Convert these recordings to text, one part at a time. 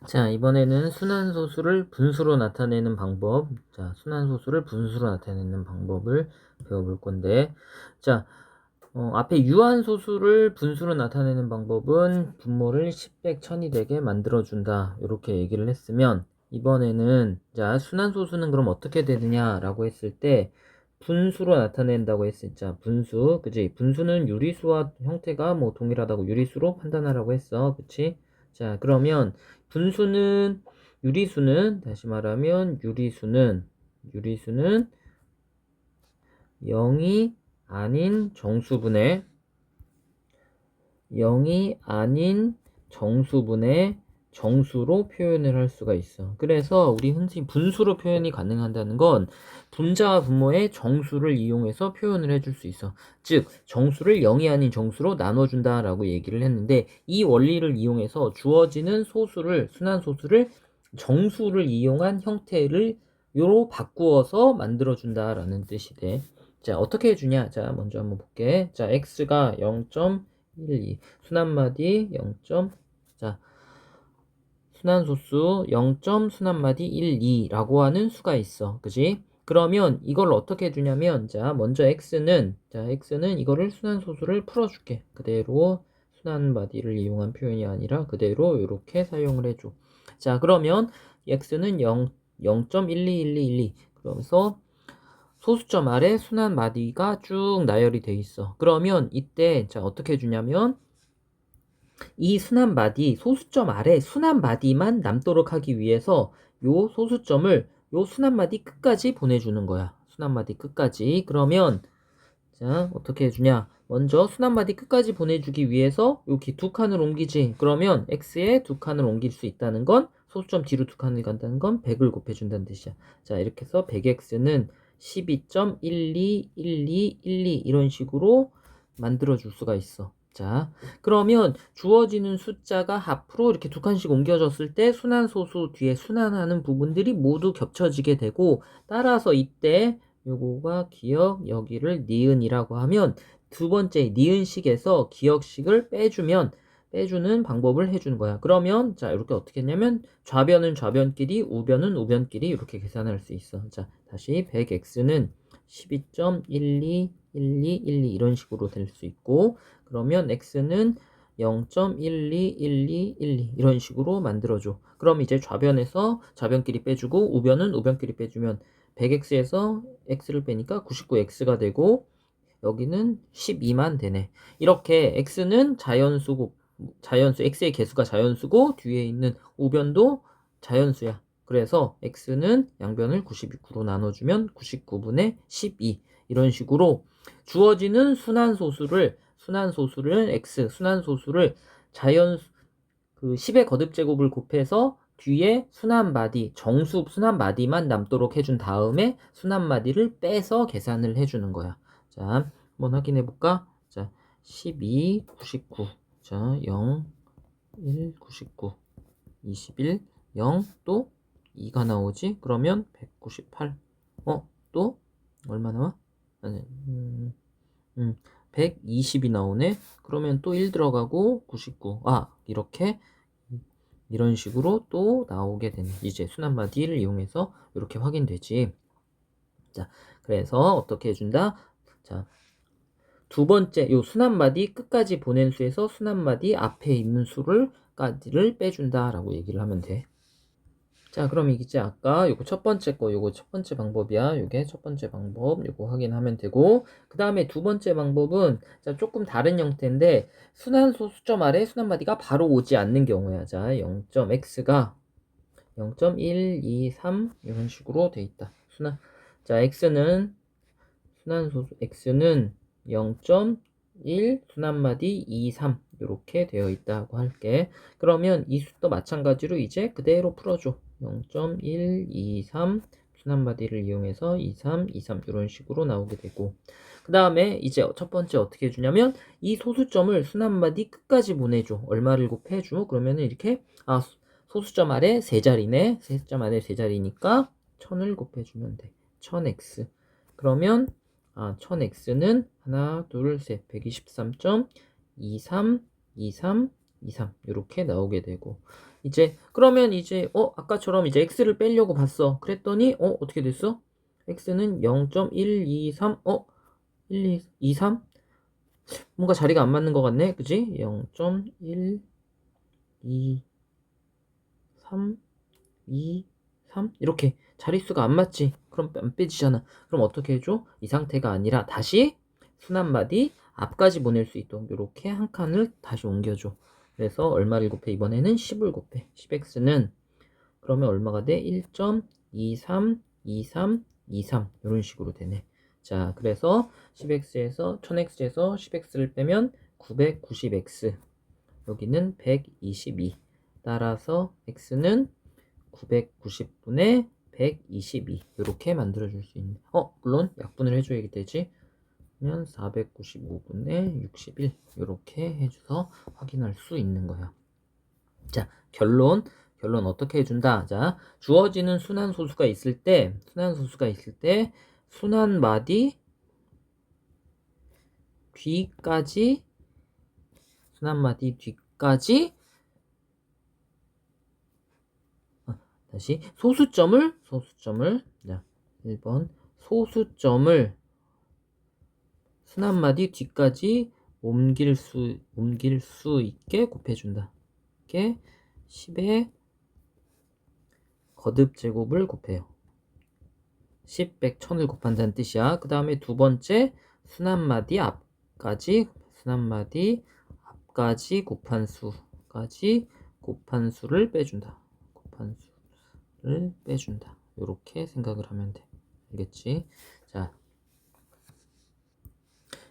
자, 이번에는 순환소수를 분수로 나타내는 방법. 자, 순환소수를 분수로 나타내는 방법을 배워볼 건데, 자, 앞에 유한소수를 분수로 나타내는 방법은 분모를 10, 100, 1000이 되게 만들어준다. 이렇게 얘기를 했으면, 이번에는, 자, 순환소수는 그럼 어떻게 되느냐라고 했을 때, 분수로 나타낸다고 했었죠. 분수, 그지? 분수는 유리수와 형태가 뭐 동일하다고 유리수로 판단하라고 했어. 그치? 자, 그러면, 분수는 유리수는 다시 말하면 유리수는 0이 아닌 정수분의 0이 아닌 정수분의 정수로 표현을 할 수가 있어. 그래서 우리 흔히 분수로 표현이 가능하다는 건 분자와 분모의 정수를 이용해서 표현을 해줄 수 있어. 즉 정수를 0이 아닌 정수로 나눠준다 라고 얘기를 했는데, 이 원리를 이용해서 주어지는 소수를 순환소수를 정수를 이용한 형태를 요로 바꾸어서 만들어준다 라는 뜻이 돼. 자, 어떻게 해주냐? 자, 먼저 한번 볼게. 자, x가 0.12, 순환마디 0. 자, 순환소수 0. 순환마디 12라고 하는 수가 있어. 그지? 그러면 이걸 어떻게 해주냐면, 자, 먼저 x는 이거를 순환소수를 풀어줄게. 그대로 순환마디를 이용한 표현이 아니라 그대로 이렇게 사용을 해줘. 자, 그러면 x는 0.121212. 그러면서 소수점 아래 순환 마디가 쭉 나열이 돼 있어. 그러면 이때 자 어떻게 해주냐면, 이 순환 마디 소수점 아래 순환 마디만 남도록 하기 위해서 요 소수점을 요 순환 마디 끝까지 보내주는 거야. 순환 마디 끝까지. 그러면 자 어떻게 해주냐, 먼저 순환 마디 끝까지 보내주기 위해서 여기 두 칸을 옮기지. 그러면 x에 두 칸을 옮길 수 있다는 건, 소수점 뒤로 두 칸을 간다는 건 100을 곱해준다는 뜻이야. 자 이렇게 해서 100x는 12.121212 이런 식으로 만들어 줄 수가 있어. 자, 그러면 주어지는 숫자가 앞으로 이렇게 두 칸씩 옮겨졌을 때 순환소수 뒤에 순환하는 부분들이 모두 겹쳐지게 되고, 따라서 이때 요거가 기억, 여기를 니은이라고 하면 두 번째 니은식에서 기억식을 빼주는 방법을 해주는 거야. 그러면 자 이렇게 어떻게 했냐면, 좌변은 좌변끼리, 우변은 우변끼리 이렇게 계산할 수 있어. 자 다시 100x는 12.121212 이런 식으로 될 수 있고, 그러면 x는 0.121212 이런 식으로 만들어줘. 그럼 이제 좌변에서 좌변끼리 빼주고 우변은 우변끼리 빼주면 100x에서 x를 빼니까 99x가 되고, 여기는 12만 되네. 이렇게 x는 자연수, x의 개수가 자연수고 뒤에 있는 우변도 자연수야. 그래서 x는 양변을 99로 나눠주면 99분의 12 이런 식으로 주어지는 순환소수를 자연수 그 10의 거듭제곱을 곱해서 뒤에 순환마디, 정수 순환마디만 남도록 해준 다음에 순환마디를 빼서 계산을 해주는 거야. 자, 한번 확인해 볼까? 자, 12, 99. 자, 0, 1, 99. 21, 0, 또 2가 나오지? 그러면 198. 또 얼마 나와? 아니, 120이 나오네. 그러면 또 1 들어가고 99. 이렇게 이런 식으로 또 나오게 되네. 이제 순환마디를 이용해서 이렇게 확인되지. 자, 그래서 어떻게 해준다? 자, 두 번째 요 순환마디 끝까지 보낸 수에서 순환마디 앞에 있는 수를까지를 빼준다라고 얘기를 하면 돼. 자, 그럼 이제 아까 요거 첫 번째 방법이야. 요게 첫 번째 방법. 요거 확인하면 되고, 그 다음에 두 번째 방법은 자 조금 다른 형태인데, 순환소수점 아래 순환마디가 바로 오지 않는 경우야. 자, 0.x가 0.123 이런 식으로 돼 있다. 자, x는 0.1 순환마디 23 이렇게 되어 있다고 할게. 그러면 이 수도 마찬가지로 이제 그대로 풀어줘. 0.123 순환마디를 이용해서 23, 23 이런 식으로 나오게 되고, 그 다음에 이제 첫 번째 어떻게 해주냐면, 이 소수점을 순환마디 끝까지 보내줘. 얼마를 곱해줘? 그러면은 이렇게 소수점 아래 세 자리네. 소수점 아래 세 자리니까 1000을 곱해주면 돼. 1000x. 그러면 1000x는 하나, 둘, 셋, 123.2323 23 이렇게 나오게 되고 이제 그러면 이제 아까처럼 이제 x를 빼려고 봤어. 그랬더니 어떻게 됐어? x는 0.123 1, 2, 2, 3 뭔가 자리가 안 맞는 것 같네. 그지? 0.1 2 3 2 3 이렇게 자릿수가 안 맞지? 그럼 안 빼지잖아. 그럼 어떻게 해줘? 이 상태가 아니라 다시 순환마디 앞까지 보낼 수 있도록 이렇게 한 칸을 다시 옮겨줘. 그래서 얼마를 곱해? 이번에는 10을 곱해. 10x는 그러면 얼마가 돼? 1.23, 23, 23 이런 식으로 되네. 자, 그래서 10x에서 1000x에서 10x를 빼면 990x 여기는 122 따라서 x는 990분의 122 이렇게 만들어줄 수 있는 물론 약분을 해줘야 되지. 그러면 495분의 61 이렇게 해줘서 확인할 수 있는 거야. 자, 결론 어떻게 해준다. 자, 주어지는 순환소수가 있을 때 순환마디 뒤까지 다시 소수점을 자 1번 소수점을 순환마디 뒤까지 옮길 수 있게 곱해준다. 이렇게 10의 거듭 제곱을 곱해요. 10, 100, 1000을 곱한다는 뜻이야. 그 다음에 두 번째 순환마디 앞까지 곱한 수를 빼준다. 이렇게 생각을 하면 돼. 알겠지? 자,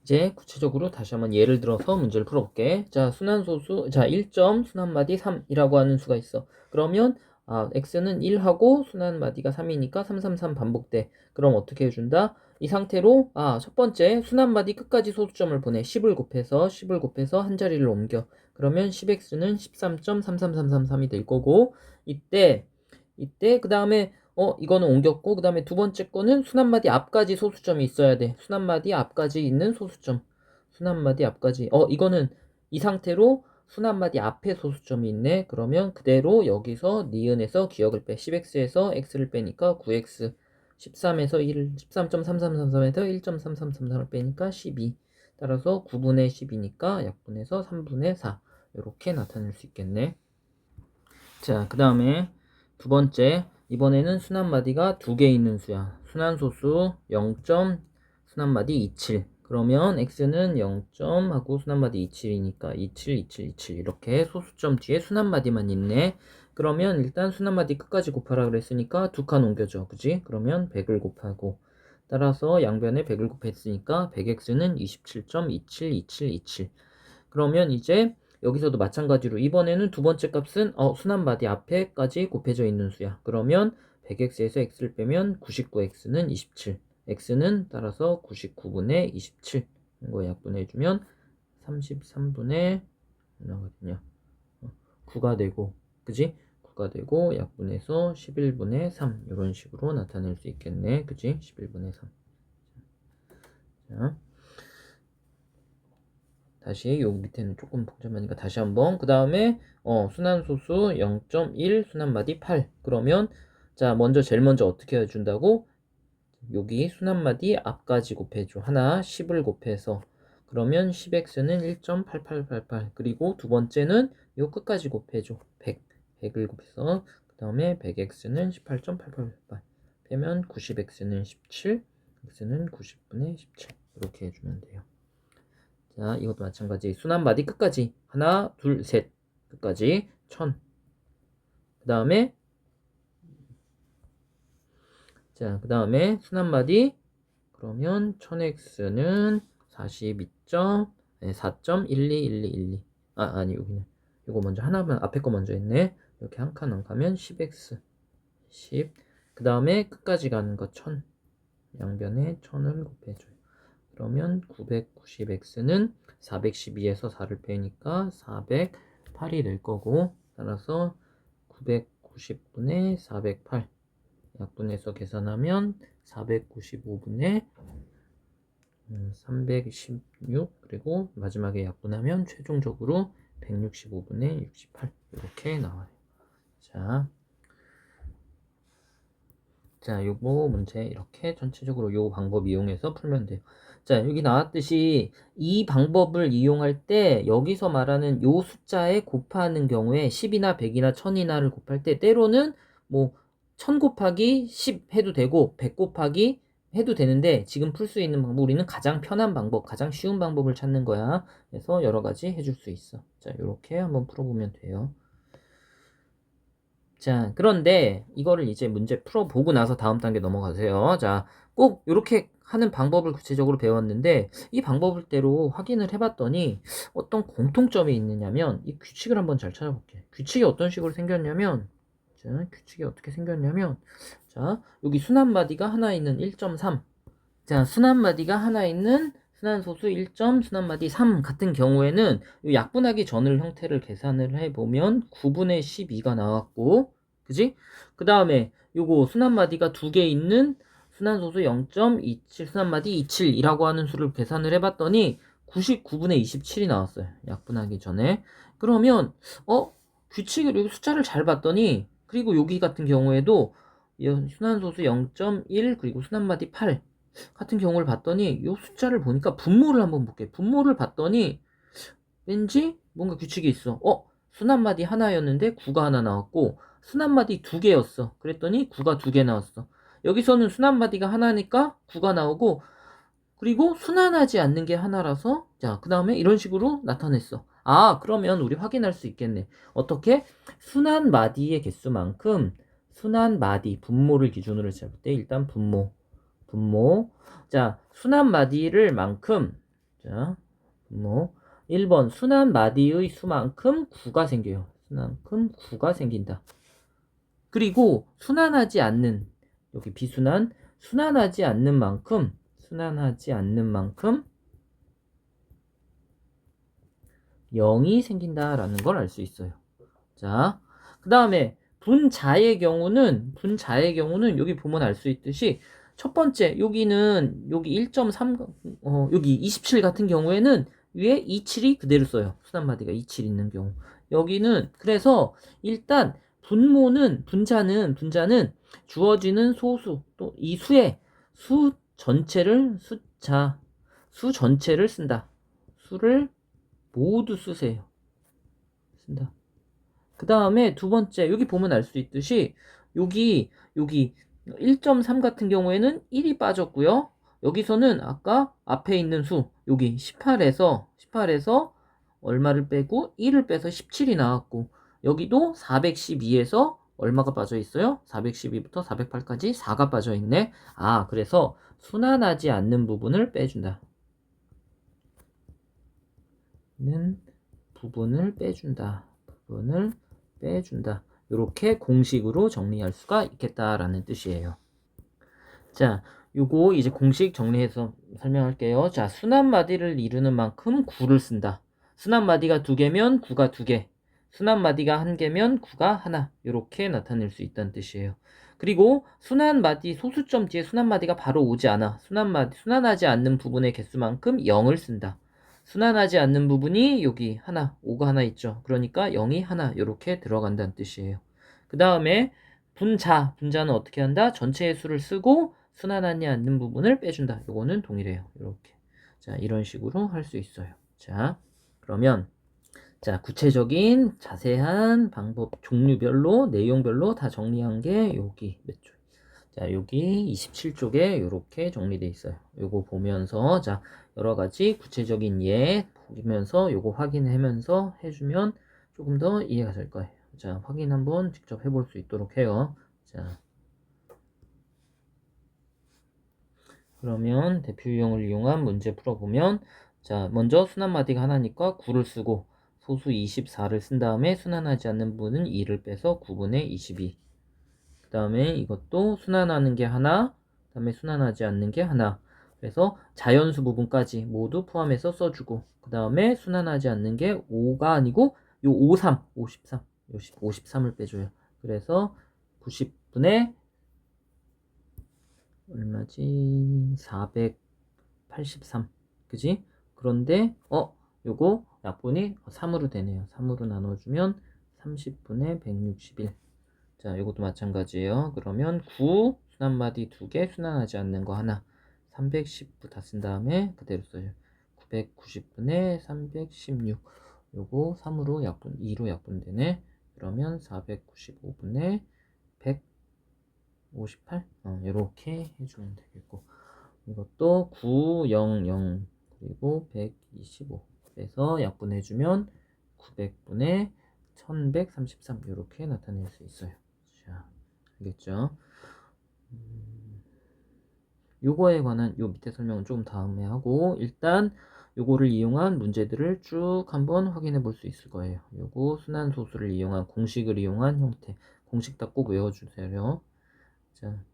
이제 구체적으로 다시 한번 예를 들어서 문제를 풀어볼게. 자, 순환소수, 자, 1점 순환마디 3이라고 하는 수가 있어. 그러면 x는 1하고 순환마디가 3이니까 333 반복돼. 그럼 어떻게 해준다? 이 상태로 첫 번째 순환마디 끝까지 소수점을 보내. 10을 곱해서 한 자리를 옮겨. 그러면 10x는 13.33333이 될 거고 이때 그 다음에 이거는 옮겼고 그 다음에 두 번째 거는 순환마디 앞까지 소수점이 있어야 돼. 순환마디 앞까지 있는 소수점. 순환마디 앞까지 이거는 이 상태로 순환마디 앞에 소수점이 있네. 그러면 그대로 여기서 니은에서 기억을 빼. 10x에서 x를 빼니까 9x 13에서 1, 13.3333에서 1.3333을 빼니까 12. 따라서 9분의 10이니까 약분해서 3분의 4 이렇게 나타낼 수 있겠네. 자, 그 다음에 두 번째 이번에는 순환마디가 두 개 있는 수야. 순환소수 0. 순환마디 27 그러면 x는 0. 하고 순환마디 27이니까 27, 27, 27 이렇게 소수점 뒤에 순환마디만 있네. 그러면 일단 순환마디 끝까지 곱하라 그랬으니까 두 칸 옮겨줘. 그지? 그러면 100을 곱하고 따라서 양변에 100을 곱했으니까 100x는 27.272727 그러면 이제 여기서도 마찬가지로 이번에는 두 번째 값은 순환마디 앞에까지 곱해져 있는 수야. 그러면 100x에서 x를 빼면 99x는 27 x는 따라서 99분의 27 이거 약분해주면 33분의 얼마거든요 9가 되고 그지? 9가 되고 약분해서 11분의 3 이런 식으로 나타낼 수 있겠네. 그지? 11분의 3 자. 다시 여기 밑에는 조금 복잡하니까 다시 한번 그 다음에 순환소수 0.1 순환마디 8 그러면 자 제일 먼저 어떻게 해준다고 여기 순환마디 앞까지 곱해줘. 하나 10을 곱해서 그러면 10x는 1.8888 그리고 두 번째는 요 끝까지 곱해줘. 100을 곱해서 그 다음에 100x는 18.8888 빼면 90x는 17 x는 90분의 17 이렇게 해주면 돼요. 자, 이것도 마찬가지. 순환마디 끝까지. 하나, 둘, 셋. 끝까지. 1000. 그 다음에, 자, 그 다음에 순환마디. 그러면 1000x는 4.121212. 아니, 여기는. 이거 먼저 하나만, 앞에 거 먼저 했네. 이렇게 한 칸 안 가면 10x. 10. 그 다음에 끝까지 가는 거 1000. 양변에 1000을 곱해줘요. 그러면 990x는 412에서 4를 빼니까 408이 될 거고 따라서 990분의 408 약분해서 계산하면 495분의 316 그리고 마지막에 약분하면 최종적으로 165분의 68 이렇게 나와요. 자, 요거 문제 이렇게 전체적으로 요 방법 이용해서 풀면 돼요. 자, 여기 나왔듯이 이 방법을 이용할 때 여기서 말하는 요 숫자에 곱하는 경우에 10이나 100이나 1000이나를 곱할 때 때로는 뭐 1000 곱하기 10 해도 되고 100 곱하기 해도 되는데 지금 풀 수 있는 방법 우리는 가장 편한 방법, 가장 쉬운 방법을 찾는 거야. 그래서 여러 가지 해줄 수 있어. 자, 요렇게 한번 풀어보면 돼요. 자, 그런데 이거를 이제 문제 풀어보고 나서 다음 단계 넘어가세요. 자, 꼭 이렇게 하는 방법을 구체적으로 배웠는데 이 방법대로 확인을 해봤더니 어떤 공통점이 있느냐면 이 규칙을 한번 잘 찾아볼게요. 규칙이 어떤 식으로 생겼냐면 자, 규칙이 어떻게 생겼냐면 자, 여기 순환마디가 하나 있는 1.3 자, 순환마디가 하나 있는 순환소수 1점 순환마디 3 같은 경우에는 이 약분하기 전을 형태를 계산을 해보면 9분의 12가 나왔고 그지? 그 다음에 요거 순환마디가 두 개 있는 순환소수 0.27 순환마디 27이라고 하는 수를 계산을 해봤더니 99분의 27이 나왔어요. 약분하기 전에. 그러면 규칙을 여기 숫자를 잘 봤더니 그리고 여기 같은 경우에도 순환소수 0.1 그리고 순환마디 8 같은 경우를 봤더니 이 숫자를 보니까 분모를 한번 볼게. 분모를 봤더니 왠지 뭔가 규칙이 있어. 순환마디 하나였는데 9가 하나 나왔고 순환마디 두 개였어. 그랬더니 9가 두 개 나왔어. 여기서는 순환마디가 하나니까 9가 나오고 그리고 순환하지 않는 게 하나라서 자, 그 다음에 이런 식으로 나타냈어. 아, 그러면 우리 확인할 수 있겠네. 어떻게? 순환마디의 개수만큼 순환마디 분모를 기준으로 잡을 때 일단 분모. 자, 순환 마디를 만큼, 자, 분모. 1번, 순환 마디의 수만큼 9가 생겨요. 수만큼 9가 생긴다. 그리고 순환하지 않는, 여기 비순환, 순환하지 않는 만큼 0이 생긴다라는 걸 알 수 있어요. 자, 그 다음에 분자의 경우는 여기 보면 알 수 있듯이 첫 번째 여기는 여기 1.3 여기 27 같은 경우에는 위에 27이 그대로 써요. 순환마디가 27 있는 경우. 여기는 그래서 일단 분자는 주어지는 소수 또 이 수 전체를 쓴다. 수를 모두 쓰세요. 쓴다. 그 다음에 두 번째 여기 보면 알 수 있듯이 여기 1.3 같은 경우에는 1이 빠졌고요. 여기서는 아까 앞에 있는 수 여기 18에서 얼마를 빼고 1을 빼서 17이 나왔고 여기도 412에서 얼마가 빠져 있어요? 412부터 408까지 4가 빠져 있네. 아, 그래서 순환하지 않는 부분을 빼준다. 부분을 빼준다. 이렇게 공식으로 정리할 수가 있겠다라는 뜻이에요. 자, 요거 이제 공식 정리해서 설명할게요. 자, 순환마디를 이루는 만큼 9를 쓴다. 순환마디가 2개면 9가 2개. 순환마디가 1개면 9가 하나. 이렇게 나타낼 수 있다는 뜻이에요. 그리고 순환마디 소수점 뒤에 순환마디가 바로 오지 않아. 순환하지 않는 부분의 개수만큼 0을 쓴다. 순환하지 않는 부분이 여기 하나, 5가 하나 있죠. 그러니까 0이 하나 이렇게 들어간다는 뜻이에요. 그 다음에 분자는 어떻게 한다? 전체의 수를 쓰고 순환하지 않는 부분을 빼준다. 요거는 동일해요. 이렇게. 자, 이런 식으로 할 수 있어요. 자, 그러면 자, 구체적인 자세한 방법 종류별로 내용별로 다 정리한 게 여기 몇 줄. 자, 여기 27쪽에 이렇게 정리되어 있어요. 요거 보면서 자, 여러 가지 구체적인 예 보면서 요거 확인하면서 해주면 조금 더 이해가 될 거예요. 자, 확인 한번 직접 해볼 수 있도록 해요. 자, 그러면 대표 유형을 이용한 문제 풀어보면 자, 먼저 순환마디가 하나니까 9를 쓰고 소수 24를 쓴 다음에 순환하지 않는 부분은 2를 빼서 9분의 22. 그 다음에 이것도 순환하는 게 하나, 그 다음에 순환하지 않는 게 하나. 그래서 자연수 부분까지 모두 포함해서 써주고 그 다음에 순환하지 않는 게 5가 아니고 요 53을 빼줘요. 그래서 90분의 얼마지? 483. 그지? 그런데 요거 약분이 3으로 되네요. 3으로 나눠주면 30분의 161. 자, 이것도 마찬가지예요. 그러면 9 순환마디 2개 순환하지 않는 거 하나 310부 다 쓴 다음에 그대로 써요. 990분의 316 요거 3으로 약분 2로 약분되네. 그러면 495분의 158 이렇게 해주면 되겠고 이것도 900 그리고 125 그래서 약분해주면 900분의 1133 이렇게 나타낼 수 있어요. 자, 알겠죠? 요거에 관한 요 밑에 설명은 좀 다음에 하고 일단 요거를 이용한 문제들을 쭉 한번 확인해 볼 수 있을 거예요. 요거 순환소수를 이용한 공식을 이용한 형태 공식 다 꼭 외워주세요. 자,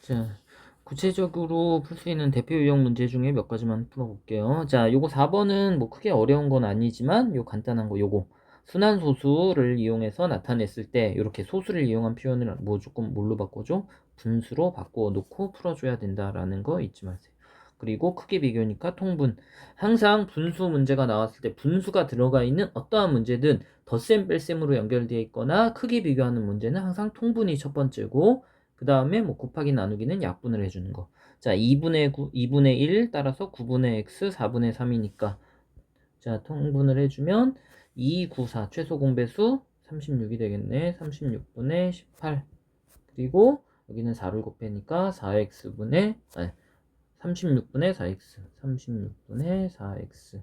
자, 구체적으로 풀 수 있는 대표 유형 문제 중에 몇 가지만 풀어볼게요. 자, 요거 4번은 뭐 크게 어려운 건 아니지만 요 간단한 거 요거 순환소수를 이용해서 나타냈을 때 이렇게 소수를 이용한 표현을 뭐 조금 뭘로 바꿔줘? 분수로 바꿔 놓고 풀어줘야 된다라는 거 잊지 마세요. 그리고 크기 비교니까 통분. 항상 분수 문제가 나왔을 때 분수가 들어가 있는 어떠한 문제든 덧셈 뺄셈으로 연결되어 있거나 크기 비교하는 문제는 항상 통분이 첫 번째고 그 다음에 뭐 곱하기 나누기는 약분을 해주는 거. 자, 2분의 9, 2분의 1 따라서 9분의 x, 4분의 3이니까 자, 통분을 해주면 2, 9, 4 최소 공배수 36이 되겠네. 36분의 18 그리고 여기는 4를 곱하니까 4x분의 36분의 4x 36분의 4x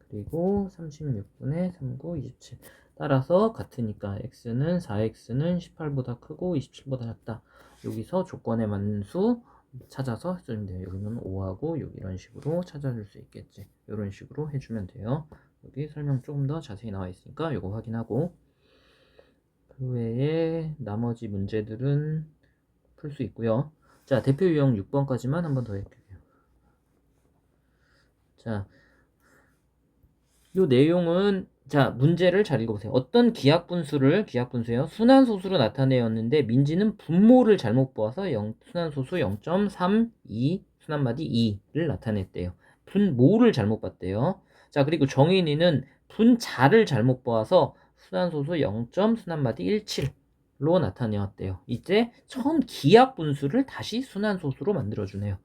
그리고 36분의 39, 27 따라서 같으니까 x는 4x는 18보다 크고 27보다 작다. 여기서 조건에 맞는 수 찾아서 해주면 돼요. 여기는 5하고 6 이런 식으로 찾아줄 수 있겠지. 이런 식으로 해주면 돼요. 여기 설명 조금 더 자세히 나와 있으니까 이거 확인하고 그 외에 나머지 문제들은 풀 수 있고요. 자, 대표 유형 6번까지만 한번 더 해볼게요. 자, 요 내용은 자 문제를 잘 읽어보세요. 어떤 기하분수예요. 순환소수로 나타내었는데 민지는 분모를 잘못 보아서 순환소수 0.32 순환마디 2를 나타냈대요. 분모를 잘못 봤대요. 자 그리고 정인이는 분자를 잘못 보아서 순환소수 0. 순환마디 17로 나타내었대요. 이제 처음 기하분수를 다시 순환소수로 만들어주네요.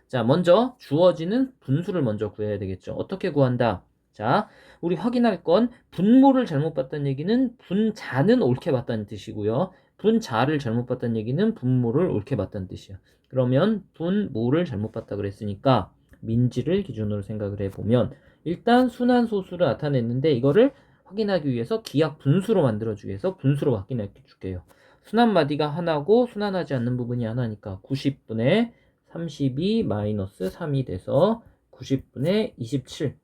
자 먼저 주어지는 분수를 먼저 구해야 되겠죠. 어떻게 구한다? 자, 우리 확인할 건 분모를 잘못 봤다는 얘기는 분자는 옳게 봤다는 뜻이고요. 분자를 잘못 봤다는 얘기는 분모를 옳게 봤다는 뜻이야. 그러면 분모를 잘못 봤다 그랬으니까 민지를 기준으로 생각을 해보면 일단 순환소수를 나타냈는데 이거를 확인하기 위해서 기하 분수로 만들어주기 위해서 분수로 확인해 줄게요. 순환마디가 하나고 순환하지 않는 부분이 하나니까 90분의 32 마이너스 3이 돼서 90분의 27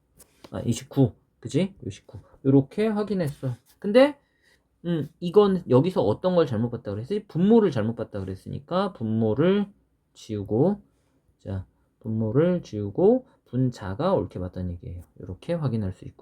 29 그지? 29 이렇게 확인했어. 근데 이건 여기서 어떤 걸 잘못 봤다 그랬지? 분모를 잘못 봤다 그랬으니까 분모를 지우고 자 분모를 지우고 분자가 옳게 봤다는 얘기예요. 이렇게 확인할 수 있고